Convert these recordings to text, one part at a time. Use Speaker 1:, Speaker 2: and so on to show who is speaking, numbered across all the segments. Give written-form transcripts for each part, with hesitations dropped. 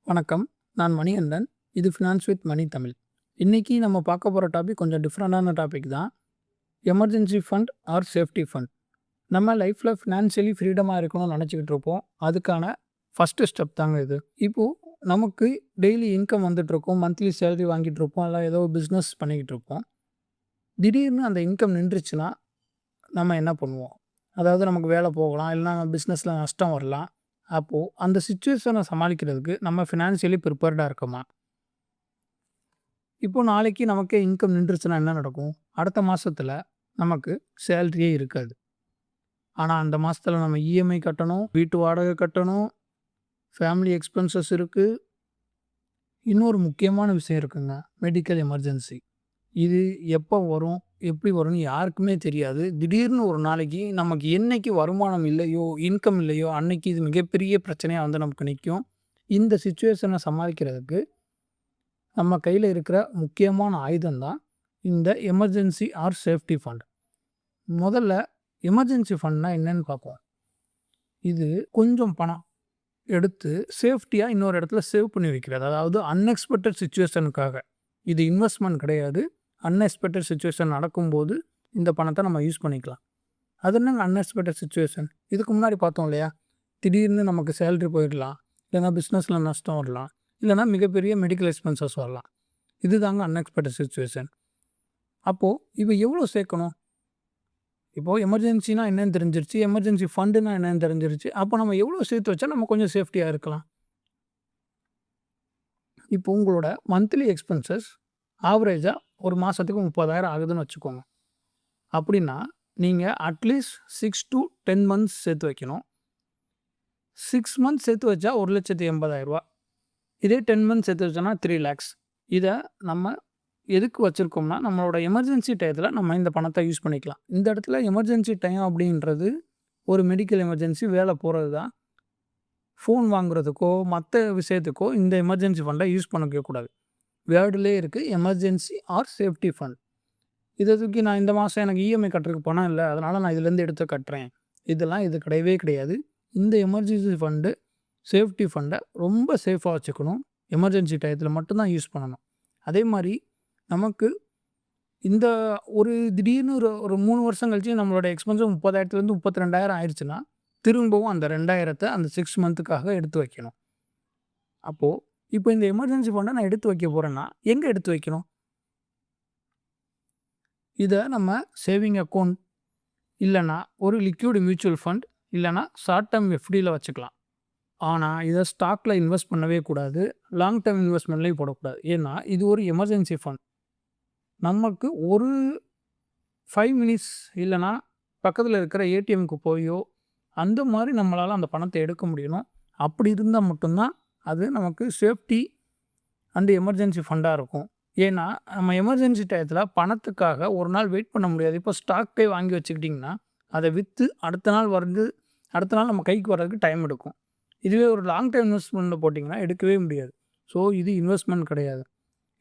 Speaker 1: வணக்கம். நான் மணிகண்டன். இது ஃபினான்ஸ் வித் மணி தமிழ். இன்னைக்கு நம்ம பார்க்க போகிற டாபிக் கொஞ்சம் டிஃப்ரெண்டான டாபிக் தான். Emergency fund R safety fund. நம்ம லைஃப்பில் ஃபினான்ஷியலி ஃப்ரீடமாக இருக்கணும்னு நினச்சிக்கிட்டு இருப்போம். அதுக்கான ஃபஸ்ட்டு ஸ்டெப் தாங்க இது. இப்போது நமக்கு டெய்லி இன்கம் வந்துட்டுருக்கும், மந்த்லி சேலரி வாங்கிட்டு இருப்போம், இல்லை ஏதோ பிஸ்னஸ் பண்ணிக்கிட்டு இருப்போம். திடீர்னு அந்த இன்கம் நின்றுச்சுன்னா நம்ம என்ன பண்ணுவோம்? அதாவது நமக்கு வேலை போகலாம், இல்லைனா பிஸ்னஸில் நஷ்டம் வரலாம். அப்போது அந்த சிச்சுவேஷனை சமாளிக்கிறதுக்கு நம்ம ஃபினான்ஷியலி ப்ரிப்பேர்டாக இருக்கோமா? இப்போ நாளைக்கு நமக்கு இன்கம் நின்றுச்சுன்னா என்ன நடக்கும்? அடுத்த மாதத்தில் நமக்கு சேலரியே இருக்காது. ஆனால் அந்த மாதத்தில் நம்ம இஎம்ஐ கட்டணும், வீட்டு வாடகை கட்டணும், ஃபேமிலி எக்ஸ்பென்சஸ் இருக்குது. இன்னொரு முக்கியமான விஷயம் இருக்குங்க, மெடிக்கல் எமர்ஜென்சி. இது எப்போ வரும், எப்படி வரும்னு யாருக்குமே தெரியாது. திடீர்னு ஒரு நாளைக்கு நமக்கு என்னைக்கு வருமானம் இல்லையோ, இன்கம் இல்லையோ, அன்னைக்கு இது மிகப்பெரிய பிரச்சனையாக வந்து நமக்கு நிற்கும். இந்த சிச்சுவேஷனை சமாளிக்கிறதுக்கு நம்ம கையில் இருக்கிற முக்கியமான ஆயுதம் தான் இந்த எமர்ஜென்சி ஆர் சேஃப்டி ஃபண்ட். முதல்ல எமர்ஜென்சி ஃபண்ட்னா என்னன்னு பார்ப்போம். இது கொஞ்சம் பணம் எடுத்து சேஃப்டியாக இன்னொரு இடத்துல சேவ் பண்ணி வைக்கிறது. அதாவது அன்எக்ஸ்பெக்டட் சிச்சுவேஷனுக்காக. இது இன்வெஸ்ட்மெண்ட் கிடையாது. அன்எக்ஸ்பெக்டட் சிச்சுவேஷன் நடக்கும்போது இந்த பணத்தை நம்ம யூஸ் பண்ணிக்கலாம். அது என்னங்க அன்எக்ஸ்பெக்டட் சிச்சுவேஷன்? இதுக்கு முன்னாடி பார்த்தோம் இல்லையா? திடீர்னு நமக்கு சேலரி போயிடலாம், இல்லைனா பிஸ்னஸில் நஷ்டம் வரலாம், இல்லைனா மிகப்பெரிய மெடிக்கல் எக்ஸ்பென்சஸ் வரலாம். இது தாங்க அன்எக்ஸ்பெக்டட் சிச்சுவேஷன். அப்போது இப்போ எவ்வளோ சேர்க்கணும்? இப்போது எமர்ஜென்சினா என்னென்னு தெரிஞ்சிருச்சு, எமர்ஜென்சி ஃபண்டுனா என்னென்னு தெரிஞ்சிருச்சு. அப்போ நம்ம எவ்வளோ சேர்த்து வச்சா நம்ம கொஞ்சம் சேஃப்டியாக இருக்கலாம்? இப்போ உங்களோட மந்த்லி எக்ஸ்பென்சஸ் ஆவரேஜாக ஒரு மாதத்துக்கு 30,000 ஆகுதுன்னு வச்சுக்கோங்க. அப்படின்னா நீங்கள் அட்லீஸ்ட் 6 to 10 months சேர்த்து வைக்கணும். 6 months சேர்த்து வச்சா 1,80,000. இதே 10 months சேர்த்து வச்சோன்னா 3 lakhs. இதை நம்ம எதுக்கு வச்சுருக்கோம்னா, நம்மளோட எமர்ஜென்சி டயத்தில் நம்ம இந்த பணத்தை யூஸ் பண்ணிக்கலாம். இந்த இடத்துல எமர்ஜென்சி டைம் அப்படின்றது ஒரு மெடிக்கல் எமர்ஜென்சி, வேலை போகிறது தான். ஃபோன் வாங்குறதுக்கோ மற்ற விஷயத்துக்கோ இந்த எமர்ஜென்சி ஃபண்டை யூஸ் பண்ணிக்கக்கூடாது. வேர்டுலே இருக்குது, எமர்ஜென்சி ஆர் சேஃப்டி ஃபண்ட். இதை தூக்கி நான் இந்த மாதம் எனக்கு இஎம்ஐ கட்டுறதுக்கு பணம் இல்லை, அதனால் நான் இதுலேருந்து எடுத்து கட்டுறேன், இதெல்லாம் இது கிடையவே கிடையாது. இந்த எமர்ஜென்சி ஃபண்டு, சேஃப்டி ஃபண்டை ரொம்ப சேஃபாக வச்சுக்கணும். எமர்ஜென்சி டயத்தில் மட்டும்தான் யூஸ் பண்ணணும். அதே மாதிரி நமக்கு இந்த ஒரு திடீர்னு ஒரு 3 வருஷம் கழிச்சு நம்மளோட எக்ஸ்பென்ஸ் 30,000 32,000 ஆயிடுச்சுன்னா திரும்பவும் அந்த 2,000 அந்த 6 மந்த்துக்காக எடுத்து வைக்கணும். அப்போது இப்போ இந்த எமர்ஜென்சி ஃபண்டை நான் எடுத்து வைக்க போகிறேன்னா எங்கே எடுத்து வைக்கணும்? இதை நம்ம சேவிங் அக்கௌண்ட், இல்லைனா ஒரு லிக்விட் மியூச்சுவல் ஃபண்ட், இல்லைனா ஷார்ட் டேர்ம் எஃப்டியில் வச்சுக்கலாம். ஆனால் இதை ஸ்டாக்கில் இன்வெஸ்ட் பண்ணவே கூடாது, லாங் டேர்ம் இன்வெஸ்ட்மெண்ட்லேயும் போடக்கூடாது. ஏன்னா இது ஒரு எமர்ஜென்சி ஃபண்ட். நமக்கு ஒரு 5 மினிட்ஸ் இல்லைனா பக்கத்தில் இருக்கிற ஏடிஎம்க்கு போயோ அந்த மாதிரி நம்மளால் அந்த பணத்தை எடுக்க முடியணும். அப்படி இருந்தால் மட்டும்தான் அது நமக்கு சேஃப்டி அண்ட் எமர்ஜென்சி ஃபண்டாக இருக்கும். ஏன்னா நம்ம எமர்ஜென்சி டயத்தில் பணத்துக்காக ஒரு நாள் வெயிட் பண்ண முடியாது. இப்போ ஸ்டாக்கே வாங்கி வச்சுக்கிட்டிங்கன்னா அதை விற்று அடுத்த நாள் நம்ம கைக்கு வர்றதுக்கு டைம் எடுக்கும். இதுவே ஒரு லாங் டைம் இன்வெஸ்ட்மெண்ட்டில் போட்டிங்கன்னா எடுக்கவே முடியாது. ஸோ இது இன்வெஸ்ட்மெண்ட் கிடையாது.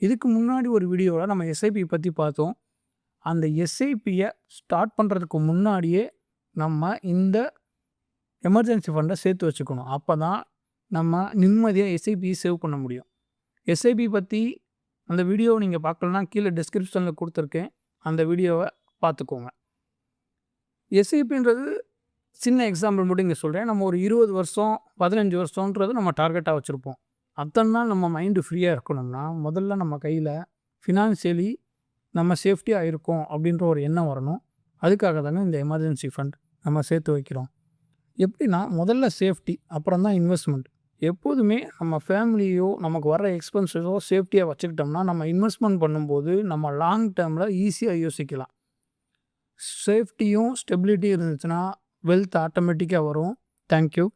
Speaker 1: இதுக்கு முன்னாடி ஒரு வீடியோவில் நம்ம எஸ்ஐபி பற்றி பார்த்தோம். அந்த எஸ்ஐபியை ஸ்டார்ட் பண்ணுறதுக்கு முன்னாடியே நம்ம இந்த எமர்ஜென்சி ஃபண்டை சேர்த்து வச்சுக்கணும். அப்போ தான் நம்ம நிம்மதியாக எஸ்ஐபி சேவ் பண்ண முடியும். எஸ்ஐபி பற்றி அந்த வீடியோவை நீங்கள் பார்க்கலன்னா கீழே டிஸ்கிரிப்ஷனில் கொடுத்துருக்கேன், அந்த வீடியோவை பார்த்துக்கோங்க. எஸ்ஐபின்றது சின்ன எக்ஸாம்பிள் மட்டும் இங்கே சொல்கிறேன். நம்ம ஒரு 20 வருஷம் 15 வருஷன்றது நம்ம டார்கெட்டாக வச்சுருப்போம். அத்தனை நாள் நம்ம மைண்டு ஃப்ரீயாக இருக்கணும்னா முதல்ல நம்ம கையில் ஃபினான்ஷியலி நம்ம சேஃப்டியாக இருக்கோம் அப்படின்ற ஒரு எண்ணம் வரணும். அதுக்காக தாங்க இந்த எமர்ஜென்சி ஃபண்ட் நம்ம சேர்த்து வைக்கிறோம். எப்படின்னா முதல்ல சேஃப்டி, அப்புறம் தான் இன்வெஸ்ட்மெண்ட். எப்போதுமே நம்ம ஃபேமிலியோ நமக்கு வர எக்ஸ்பென்சஸோ சேஃப்டியாக வச்சுக்கிட்டோம்னா நம்ம இன்வெஸ்ட்மெண்ட் பண்ணும்போது நம்ம லாங் டேர்மில் ஈஸியாக யோசிக்கலாம். சேஃப்டியும் ஸ்டெபிலிட்டியும் இருந்துச்சுன்னா வெல்த் ஆட்டோமேட்டிக்காக வரும். தேங்க்யூ.